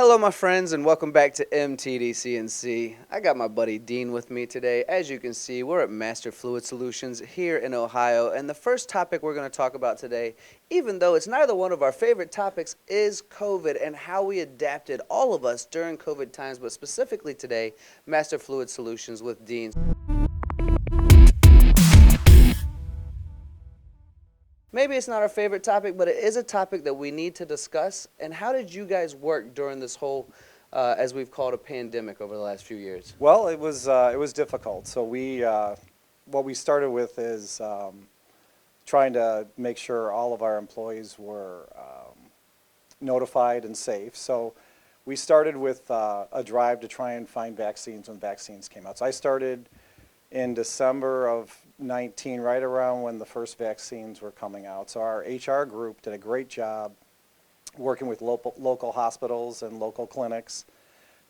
Hello, my friends, and welcome back to MTDCNC. I got my buddy Dean with me today. As you can see, we're at Master Fluid Solutions here in Ohio, and the first topic we're going to talk about today, even though it's neither one of our favorite topics, is COVID and how we adapted, all of us, during COVID times, but specifically today, Master Fluid Solutions with Dean. Maybe it's not our favorite topic, but it is a topic that we need to discuss. And how did you guys work during this whole, as we've called a pandemic over the last few years? Well, it was difficult. So what we started with is trying to make sure all of our employees were notified and safe. So we started with a drive to try and find vaccines when vaccines came out. So I started in December of 19, right around when the first vaccines were coming out. So our HR group did a great job working with local hospitals and local clinics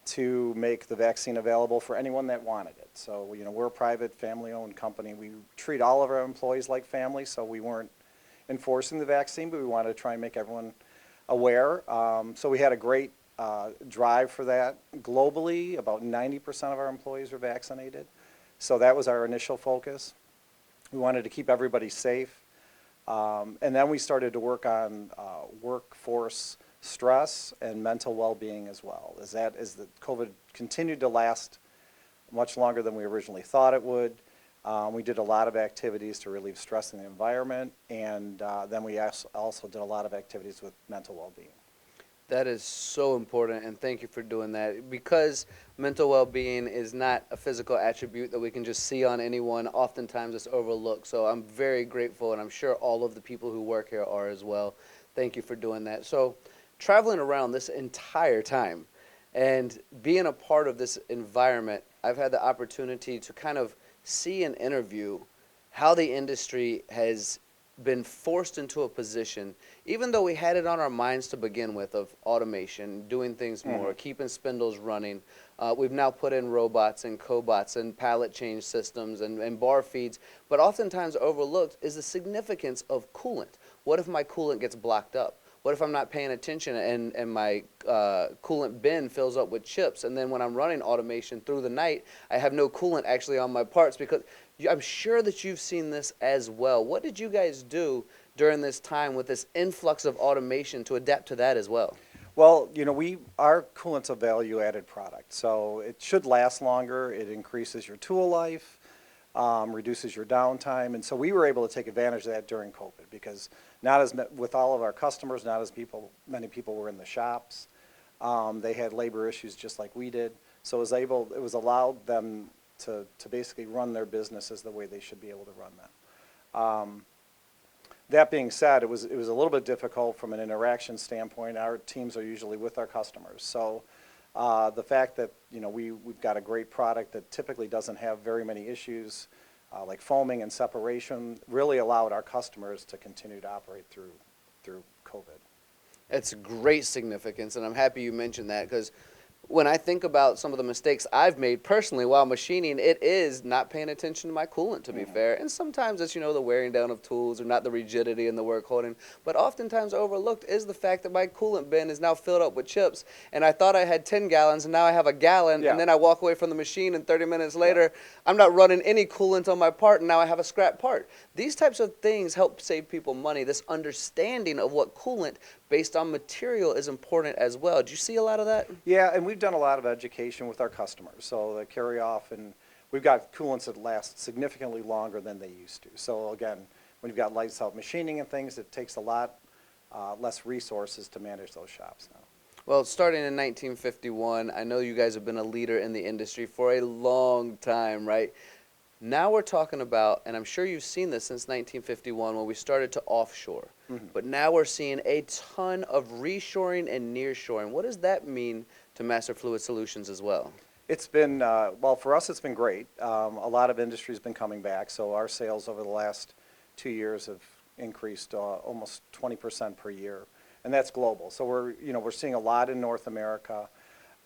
to make the vaccine available for anyone that wanted it. So, we're a private, family-owned company. We treat all of our employees like family, so we weren't enforcing the vaccine, but we wanted to try and make everyone aware. So we had a great drive for that. Globally, about 90% of our employees were vaccinated. So that was our initial focus. We wanted to keep everybody safe. And then we started to work on workforce stress and mental well-being as well. As the COVID continued to last much longer than we originally thought it would, we did a lot of activities to relieve stress in the environment, and then we also did a lot of activities with mental well-being. That is so important, and thank you for doing that. Because mental well-being is not a physical attribute that we can just see on anyone. Oftentimes it's overlooked. So I'm very grateful, and I'm sure all of the people who work here are as well. Thank you for doing that. So traveling around this entire time and being a part of this environment, I've had the opportunity to kind of see and interview how the industry has been forced into a position, even though we had it on our minds to begin with, of automation, doing things more, keeping spindles running. We've now put in robots and cobots and pallet change systems and bar feeds, but oftentimes overlooked is the significance of coolant. What if my coolant gets blocked up? What if I'm not paying attention and my coolant bin fills up with chips, and then when I'm running automation through the night, I have no coolant actually on my parts? Because I'm sure that you've seen this as well. What did you guys do during this time with this influx of automation to adapt to that as well? Well, our coolant's a value-added product, so it should last longer. It increases your tool life, reduces your downtime, and so we were able to take advantage of that during COVID because with all of our customers, not as many people were in the shops. They had labor issues just like we did, so it was allowed them to basically run their businesses the way they should be able to run them. That being said, it was a little bit difficult from an interaction standpoint. Our teams are usually with our customers, so the fact that we've got a great product that typically doesn't have very many issues like foaming and separation really allowed our customers to continue to operate through COVID. It's great significance, and I'm happy you mentioned that, because when I think about some of the mistakes I've made personally while machining, it is not paying attention to my coolant, to be fair. And sometimes it's, the wearing down of tools or not the rigidity in the work holding. But oftentimes overlooked is the fact that my coolant bin is now filled up with chips. And I thought I had 10 gallons, and now I have a gallon. Yeah. And then I walk away from the machine, and 30 minutes later, I'm not running any coolant on my part, and now I have a scrap part. These types of things help save people money. This understanding of what coolant based on material is important as well. Do you see a lot of that? Yeah, and we've done a lot of education with our customers, so they carry off, and we've got coolants that last significantly longer than they used to. So again, when you've got lights out machining and things, it takes a lot less resources to manage those shops now. Well, starting in 1951, I know you guys have been a leader in the industry for a long time, right? Now we're talking about, and I'm sure you've seen this since 1951 when we started to offshore, but now we're seeing a ton of reshoring and nearshoring. What does that mean to Master Fluid Solutions as well? It's been, well, for us it's been great. A lot of industry has been coming back, so our sales over the last 2 years have increased almost 20% per year, and that's global. So we're seeing a lot in North America.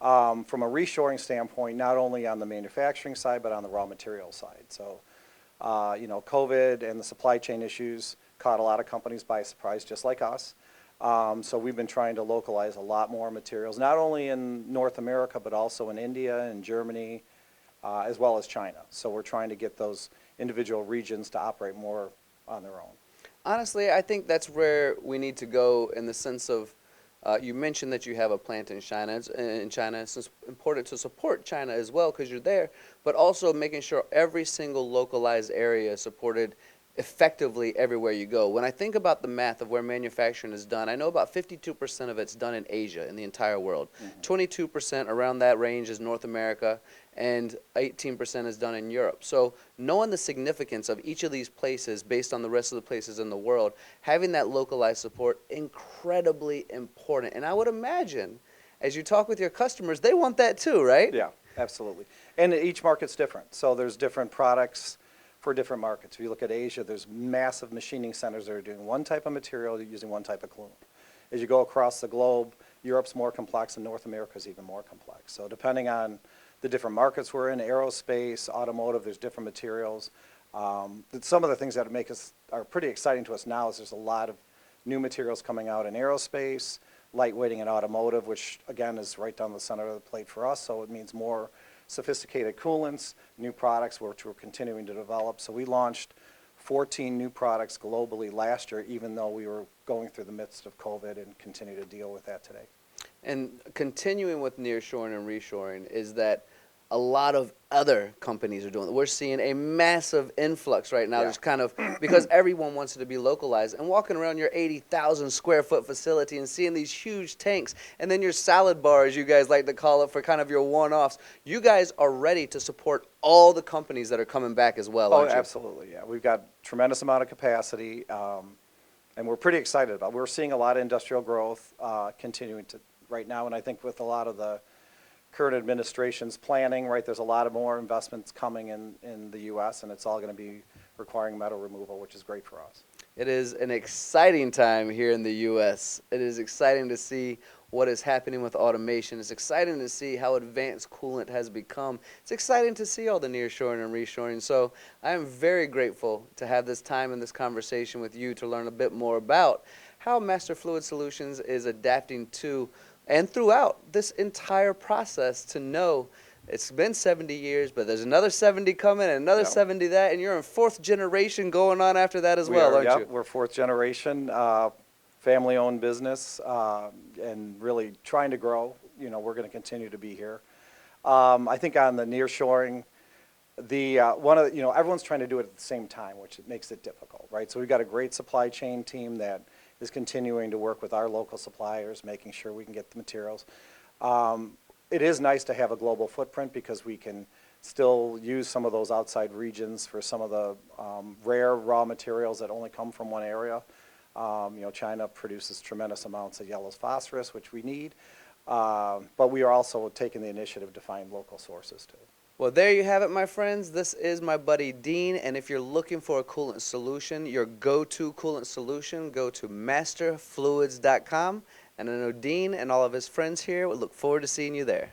From a reshoring standpoint, not only on the manufacturing side, but on the raw material side. So, COVID and the supply chain issues caught a lot of companies by surprise, just like us. So we've been trying to localize a lot more materials, not only in North America, but also in India and Germany, as well as China. So we're trying to get those individual regions to operate more on their own. Honestly, I think that's where we need to go in the sense of, you mentioned that you have a plant in China. It's important to support China as well because you're there, but also making sure every single localized area is supported effectively everywhere you go. When I think about the math of where manufacturing is done, I know about 52% of it's done in Asia, in the entire world. 22% around that range is North America, and 18% is done in Europe. So knowing the significance of each of these places based on the rest of the places in the world, having that localized support, incredibly important. And I would imagine, as you talk with your customers, they want that too, right? Yeah, absolutely. And each market's different. So there's different products for different markets. If you look at Asia, there's massive machining centers that are doing one type of material using one type of coolant. As you go across the globe, Europe's more complex and North America's even more complex. So depending on the different markets we're in, aerospace, automotive, there's different materials. Some of the things that are pretty exciting to us now is there's a lot of new materials coming out in aerospace, lightweighting in automotive, which again is right down the center of the plate for us, so it means more sophisticated coolants, new products which we're continuing to develop. So we launched 14 new products globally last year, even though we were going through the midst of COVID and continue to deal with that today. And continuing with nearshoring and reshoring is that a lot of other companies are doing it. We're seeing a massive influx right now, Yeah. just kind of because everyone wants it to be localized. And walking around your 80,000 square foot facility and seeing these huge tanks, and then your salad bar, as you guys like to call it, for kind of your one-offs. You guys are ready to support all the companies that are coming back as well, aren't you? Absolutely, yeah. We've got tremendous amount of capacity, and we're pretty excited about it. We're seeing a lot of industrial growth continuing to right now, and I think with a lot of the current administration's planning, right, there's a lot of more investments coming in the U.S., and it's all going to be requiring metal removal, which is great for us. It is an exciting time here in the U.S. It is exciting to see what is happening with automation. It's exciting to see how advanced coolant has become. It's exciting to see all the nearshoring and reshoring. So I am very grateful to have this time and this conversation with you to learn a bit more about how Master Fluid Solutions is adapting to and throughout this entire process to know it's been 70 years, but there's another 70 coming and another 70 that, and you're in fourth generation going on after that as well, aren't you? We're fourth generation, family-owned business, and really trying to grow. You know, we're going to continue to be here. I think on the nearshoring, everyone's trying to do it at the same time, which makes it difficult, right? So we've got a great supply chain team that is continuing to work with our local suppliers, making sure we can get the materials. It is nice to have a global footprint because we can still use some of those outside regions for some of the rare raw materials that only come from one area. China produces tremendous amounts of yellow phosphorus, which we need, but we are also taking the initiative to find local sources too. Well, there you have it, my friends. This is my buddy Dean, and if you're looking for a coolant solution, your go-to coolant solution, go to masterfluids.com, and I know Dean and all of his friends here would look forward to seeing you there.